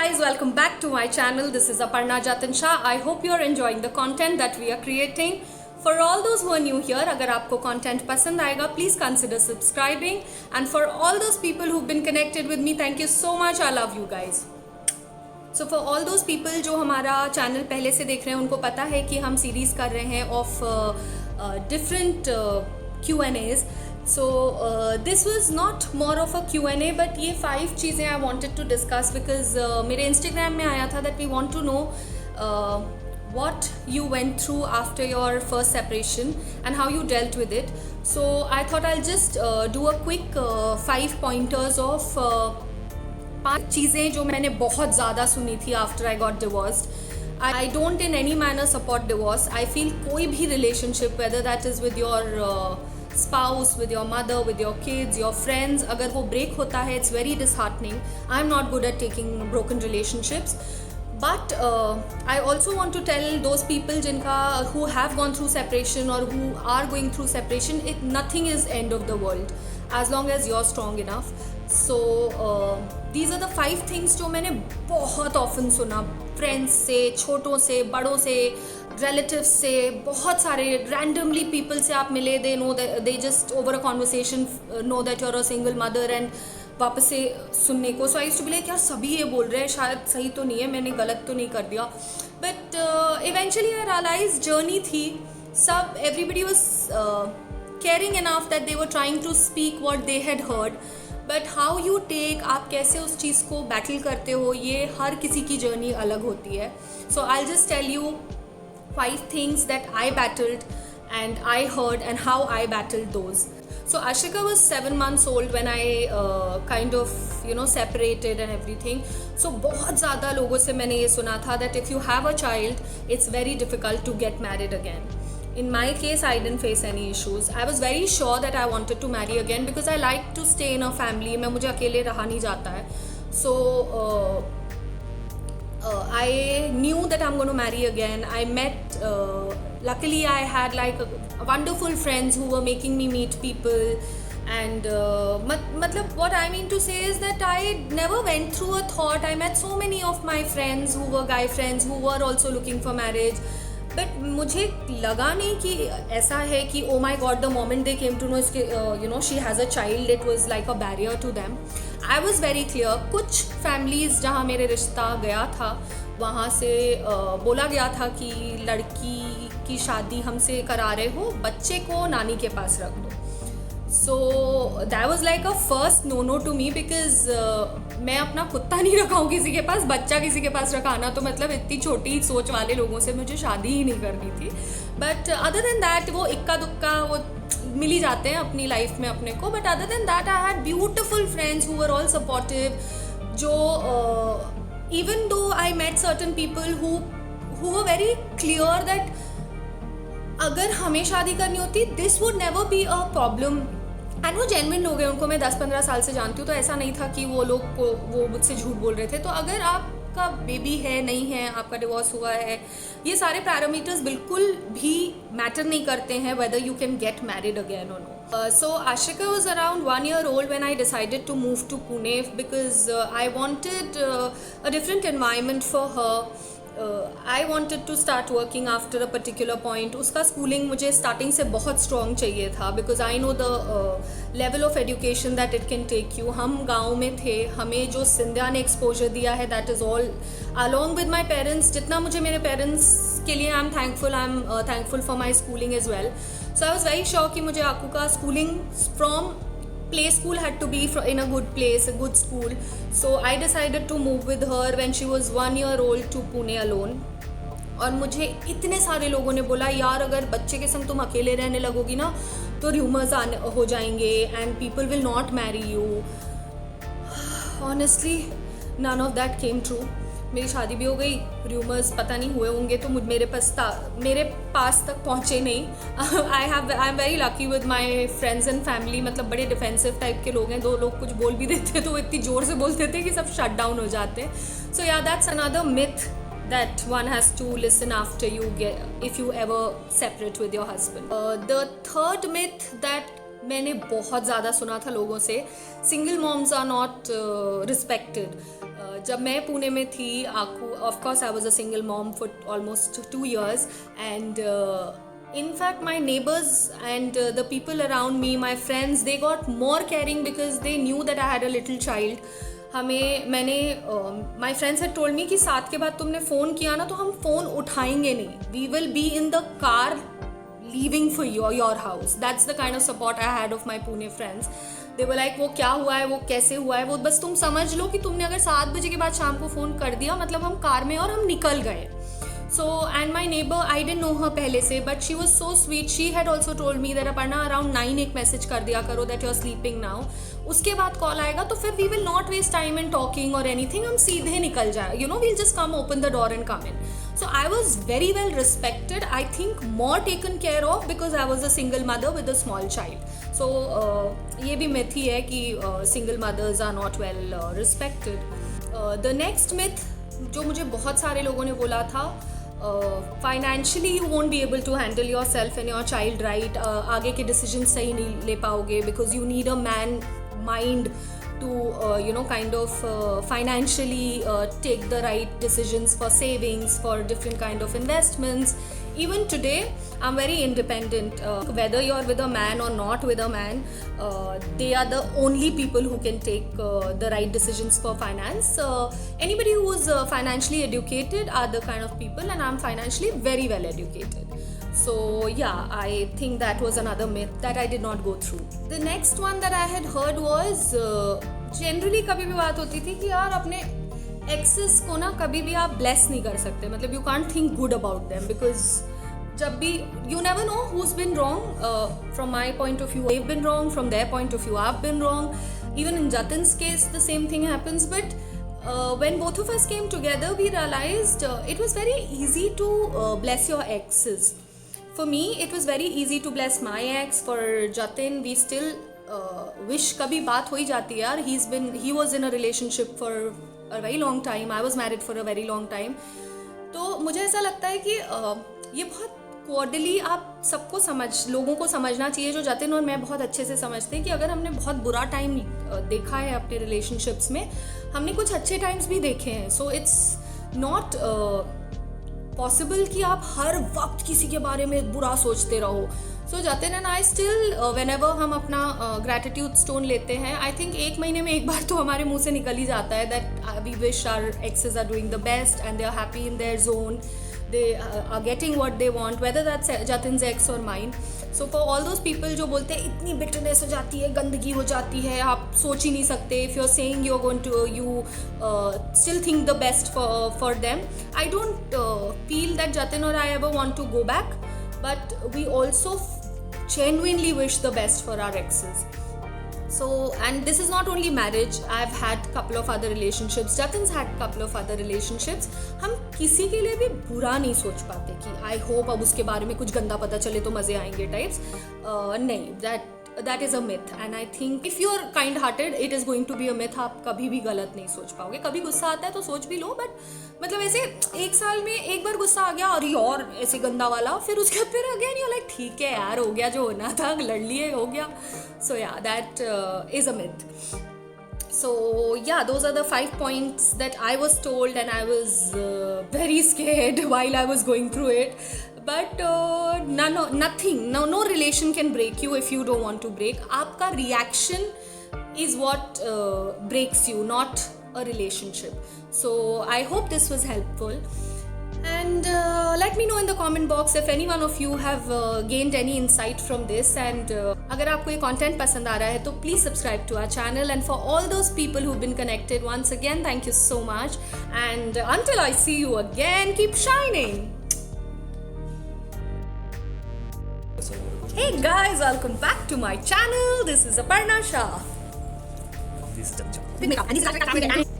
guys, welcome back to my channel. This is Aparna Jatin Shah. I hope you are enjoying the content that we are creating. For all those who are new here, अगर आपको content पसंद आएगा, please consider subscribing. And for all those people who've been connected with me, thank you so much. I love you guys. So for all those people जो हमारा channel पहले से देख रहे हैं, उनको पता है कि हम सीरीज़ कर रहे हैं of different Q&As. So this was not more of a Q&A, but ये 5 चीज़ें I wanted to discuss because मेरे Instagram में आया था that we want to know what you went through after your first separation and how you dealt with it. So I thought I'll just do a quick 5 pointers of 5 चीज़ें जो मैंने बहुत ज़्यादा सुनी थी after I got divorced. I don't in any manner support divorce. I feel कोई भी relationship, whether that is with your spouse, with your mother, with your kids, your friends, अगर वो break होता है, it's very disheartening. I'm not good at taking broken relationships. But I also want to tell those people who have gone through separation or who are going through separation, nothing is end of the world as long as you're strong enough. So these are the 5 things जो मैंने बहुत often सुना, friends से, छोटों से, बड़ों से, relatives से, बहुत सारे randomly people से आप मिले, they just over a conversation know that you're a single mother and वापस से सुनने को. So I used to be like, यार सभी ये बोल रहे हैं, शायद सही तो नहीं है, मैंने गलत तो नहीं कर दिया. But eventually I realized journey थी, सब everybody was caring enough that they were trying to speak what they had heard. But how you take, आप कैसे उस चीज़ को बैटल करते हो, ये हर किसी की जर्नी अलग होती है. So I just tell you 5 things that I battled and I heard and how I battled those. So Ashika was 7 months old when I kind of separated and everything. So बहुत ज़्यादा लोगों से मैंने ये सुना था that if you have a child, it's very difficult to get married again. In my case, I didn't face any issues. I was very sure that I wanted to marry again because I like to stay in a family. मैं मुझे अकेले रहा नहीं जाता है. So I knew that I'm going to marry again. I met, luckily I had like wonderful friends who were making me meet people. And matlab, what I mean to say is that I never went through a thought. I met so many of my friends who were guy friends who were also looking for marriage. But मुझे लगा नहीं कि ऐसा है कि oh my God the moment they came to know इसके she has a child, it was like a barrier to them. I was very clear. कुछ families जहाँ मेरे रिश्ता गया था वहाँ से बोला गया था कि लड़की की शादी हमसे करा रहे हो, बच्चे को नानी के पास रख दो. So that was like a first no to me because मैं अपना कुत्ता नहीं रखा हूँ किसी के पास, बच्चा किसी के पास रखाना तो मतलब इतनी छोटी सोच वाले लोगों से मुझे शादी ही नहीं करनी थी. बट अदर देन दैट वो इक्का दुक्का वो मिल ही जाते हैं अपनी लाइफ में अपने को. But other than that I had beautiful friends who were all supportive. जो even though I met certain people who were very clear that अगर हमें शादी करनी होती this would never be a problem. And वो जेन्युइन लोग हैं, उनको मैं 10-15 साल से जानती हूँ, तो ऐसा नहीं था कि वो लोग को वो मुझसे झूठ बोल रहे थे. तो अगर आपका बेबी है नहीं है, आपका डिवोर्स हुआ है, ये सारे पैरामीटर्स बिल्कुल भी मैटर नहीं करते हैं whether you can get married again or no. So Ashika was around 1 year old when I decided to move to Pune because I wanted a different environment for her. I wanted to start working after a particular point. उसका schooling मुझे starting से बहुत strong चाहिए था because I know the level of education that it can take you. हम गाँव में थे, हमें जो सिंधिया ने exposure दिया है that is all along with my parents. जितना मुझे मेरे parents के लिए I'm thankful for my schooling as well. So I was very sure कि मुझे आकू का schooling from play school had to be in a good place, a good school. So I decided to move with her when she was 1 year old to Pune alone. और मुझे इतने सारे लोगों ने बोला यार अगर बच्चे के संग तुम अकेले रहने लगोगी ना तो र्यूमर्स हो जाएंगे and people will not marry you. Honestly, none of that came true. मेरी शादी भी हो गई, र्यूमर्स पता नहीं हुए होंगे तो मेरे पास तक पहुँचे नहीं. I am very lucky with my friends and family. मतलब बड़े डिफेंसिव टाइप के लोग हैं, 2 लोग कुछ बोल भी देते तो वो इतनी ज़ोर से बोलते थे कि सब शट डाउन हो जाते. सो या that's another myth that one has to listen after you if you ever separate with your husband. The third myth that मैंने बहुत ज़्यादा सुना था लोगों से, single moms are not respected. जब मैं पुणे में थी, of course I was a single mom for almost 2 years, and in fact my neighbors and the people around me, my friends, they got more caring because they knew that I had a little child. My friends had told me कि 7 के बाद तुमने phone किया ना तो हम phone उठाएंगे नहीं, we will be in the car leaving for your house. That's the kind of support I had of my Pune friends. They were like वो क्या हुआ है, वो कैसे हुआ है, वो बस तुम समझ लो कि तुमने अगर 7 बजे के बाद शाम को फ़ोन कर दिया मतलब हम कार में और हम निकल गए. So, and my neighbor, I didn't know her पहले से, but she was so sweet. She had also told me that Aparna around 9 एक मैसेज कर दिया करो that you're sleeping now. उसके बाद कॉल आएगा तो फिर we will not waste time in talking or anything. हम सीधे निकल जाए. You know, we'll just come open the door and come in. So I was very well respected. I think more taken care of because I was a single mother with a small child. So ये भी myth ही है कि single mothers are not well respected. The next myth जो मुझे बहुत सारे लोगों ने बोला था, financially you won't be able to handle yourself and your child right, आगे के डिसीजन सही नहीं ले पाओगे because you need a man mind to kind of financially take the right decisions for savings, for different kind of investments. Even today I'm very independent, whether you're with a man or not with a man, they are the only people who can take the right decisions for finance. Anybody who is financially educated are the kind of people, and I'm financially very well educated. So yeah, I think that was another myth that I did not go through. The next one that I had heard was generally कभी भी बात होती थी कि यार अपने access को ना कभी भी आप ब्लेस नहीं कर सकते, मतलब you can't think good about them because जब भी you never know who's been wrong. From my point of view they've been wrong, from their point of view I've been wrong. Even in Jatin's case the same thing happens, but when both of us came together we realized it was very easy to bless your exes. For me it was very easy to bless my ex. For Jatin we still wish कभी बात हो ही जाती है यार. he was in a relationship for a very long time, I was married for a very long time. तो मुझे ऐसा लगता है कि ये बहुत क्वार्टरली आप सबको लोगों को समझना चाहिए, जो जतिन और मैं बहुत अच्छे से समझते हैं कि अगर हमने बहुत बुरा टाइम देखा है अपने रिलेशनशिप्स में, हमने कुछ अच्छे टाइम्स भी देखे हैं. सो इट्स नॉट पॉसिबल कि आप हर वक्त किसी के बारे में बुरा सोचते रहो. So Jatin and I still whenever हम अपना ग्रैटिट्यूड स्टोन लेते हैं, आई थिंक 1 महीने में एक बार तो हमारे मुंह से निकल ही जाता है that we wish our access are doing the best and they are happy in their zone, they are getting what they want, whether that's Jatin's ex or mine. So for all those people जो बोलते हैं इतनी bitterness हो जाती है, गंदगी हो जाती है, आप सोच ही नहीं सकते, if you're saying you're going to, you still think the best for them. I don't feel that Jatin or I ever want to go back, but we also genuinely wish the best for our exes. So, and this is not only marriage, I've had couple of other relationships, Jatin's had couple of other relationships. हम किसी के लिए भी बुरा नहीं सोच पाते कि I hope अब उसके बारे में कुछ गंदा पता चले तो मज़े आएंगे टाइप्स. नहीं, that is a myth, and I think if you're kind hearted it is going to be a myth. आप कभी भी गलत नहीं सोच पाओगे. कभी गुस्सा आता है तो सोच भी लो, बट मतलब ऐसे 1 साल में एक बार गुस्सा आ गया और ऐसे गंदा वाला, फिर उसके बाद फिर अगेन यू लाइक ठीक है यार, हो गया जो होना था, लड़ लिए, हो गया. So yeah, that is a myth. So yeah, those are the 5 points that I was told, and I was very scared while I was going through it. But no relation can break you if you don't want to break. आपका reaction is what breaks you, not a relationship. So I hope this was helpful. And let me know in the comment box if any one of you have gained any insight from this. And अगर आपको ये content पसंद आ रहा है तो please subscribe to our channel. And for all those people who've been connected, once again thank you so much. And until I see you again, keep shining. Hey guys, welcome back to my channel. This is Aparna Shah. This is